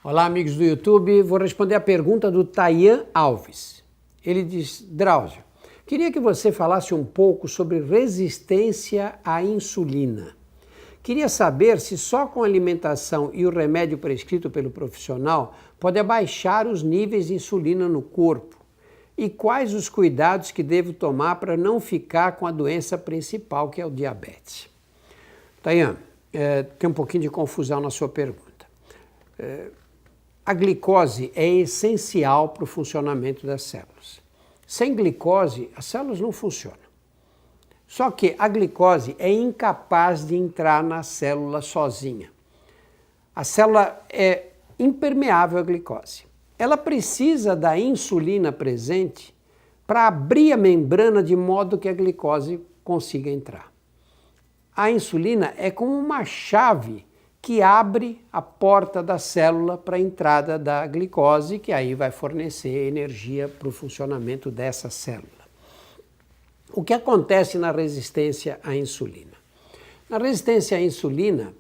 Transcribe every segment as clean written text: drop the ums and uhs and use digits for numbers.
Olá, amigos do YouTube. Vou responder a pergunta do Tayan Alves. Ele diz: Drauzio, queria que você falasse um pouco sobre resistência à insulina. Queria saber se só com alimentação e o remédio prescrito pelo profissional pode abaixar os níveis de insulina no corpo e quais os cuidados que devo tomar para não ficar com a doença principal, que é o diabetes. Tayan, tem um pouquinho de confusão na sua pergunta. A glicose é essencial para o funcionamento das células. Sem glicose, as células não funcionam. Só que a glicose é incapaz de entrar na célula sozinha. A célula é impermeável à glicose. Ela precisa da insulina presente para abrir a membrana de modo que a glicose consiga entrar. A insulina é como uma chave que abre a porta da célula para a entrada da glicose, que aí vai fornecer energia para o funcionamento dessa célula. O que acontece na resistência à insulina? Na resistência à insulina,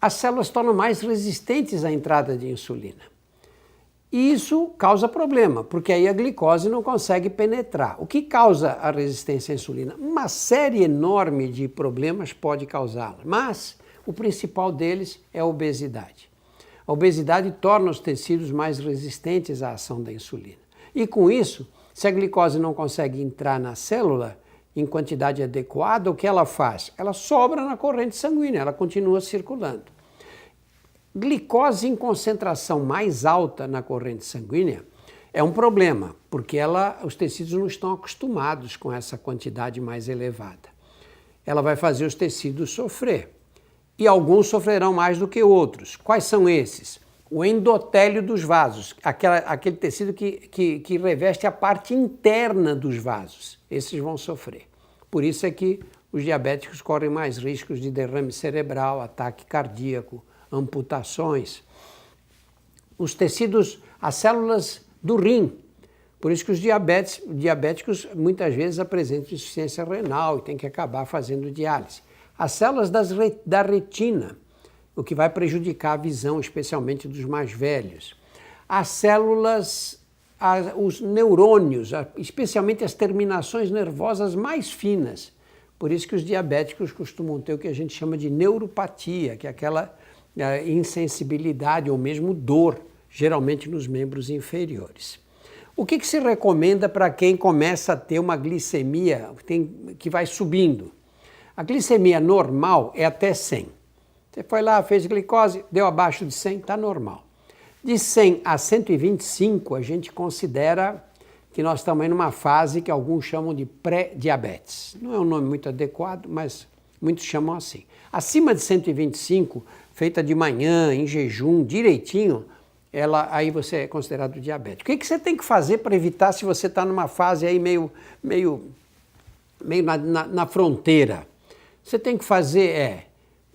as células se tornam mais resistentes à entrada de insulina. E isso causa problema, porque aí a glicose não consegue penetrar. O que causa a resistência à insulina? Uma série enorme de problemas pode causá-la, mas o principal deles é a obesidade. A obesidade torna os tecidos mais resistentes à ação da insulina. E com isso, se a glicose não consegue entrar na célula em quantidade adequada, o que ela faz? Ela sobra na corrente sanguínea, ela continua circulando. Glicose em concentração mais alta na corrente sanguínea é um problema, porque os tecidos não estão acostumados com essa quantidade mais elevada. Ela vai fazer os tecidos sofrer. E alguns sofrerão mais do que outros. Quais são esses? O endotélio dos vasos, aquele tecido que reveste a parte interna dos vasos. Esses vão sofrer. Por isso é que os diabéticos correm mais riscos de derrame cerebral, ataque cardíaco, amputações. Os tecidos, as células do rim. Por isso que os diabéticos muitas vezes apresentam insuficiência renal e tem que acabar fazendo diálise. As células da retina, o que vai prejudicar a visão, especialmente dos mais velhos. As células, os neurônios, especialmente as terminações nervosas mais finas. Por isso que os diabéticos costumam ter o que a gente chama de neuropatia, que é aquela insensibilidade ou mesmo dor, geralmente nos membros inferiores. O que se recomenda para quem começa a ter uma glicemia que vai subindo? A glicemia normal é até 100. Você foi lá, fez glicose, deu abaixo de 100, está normal. De 100 a 125, a gente considera que nós estamos em uma fase que alguns chamam de pré-diabetes. Não é um nome muito adequado, mas muitos chamam assim. Acima de 125, feita de manhã, em jejum, direitinho, aí você é considerado diabético. O que você tem que fazer para evitar, se você está numa fase aí meio na fronteira? Você tem que fazer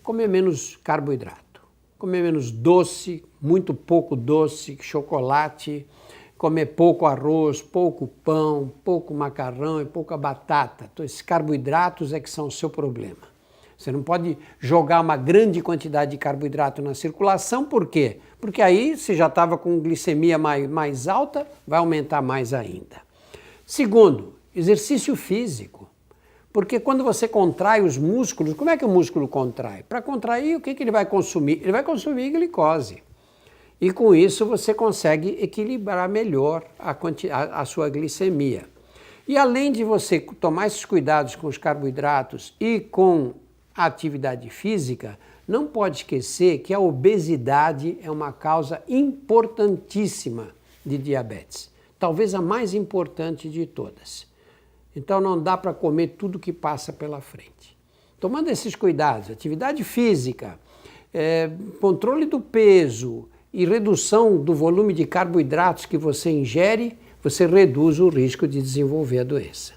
comer menos carboidrato, comer menos doce, muito pouco doce, chocolate, comer pouco arroz, pouco pão, pouco macarrão e pouca batata. Então, esses carboidratos é que são o seu problema. Você não pode jogar uma grande quantidade de carboidrato na circulação, por quê? Porque aí você já estava com glicemia mais alta, vai aumentar mais ainda. Segundo, exercício físico. Porque quando você contrai os músculos, como é que o músculo contrai? Para contrair, o que ele vai consumir? Ele vai consumir glicose. E com isso você consegue equilibrar melhor a sua glicemia. E além de você tomar esses cuidados com os carboidratos e com a atividade física, não pode esquecer que a obesidade é uma causa importantíssima de diabetes. Talvez a mais importante de todas. Então não dá para comer tudo que passa pela frente. Tomando esses cuidados, atividade física, controle do peso e redução do volume de carboidratos que você ingere, você reduz o risco de desenvolver a doença.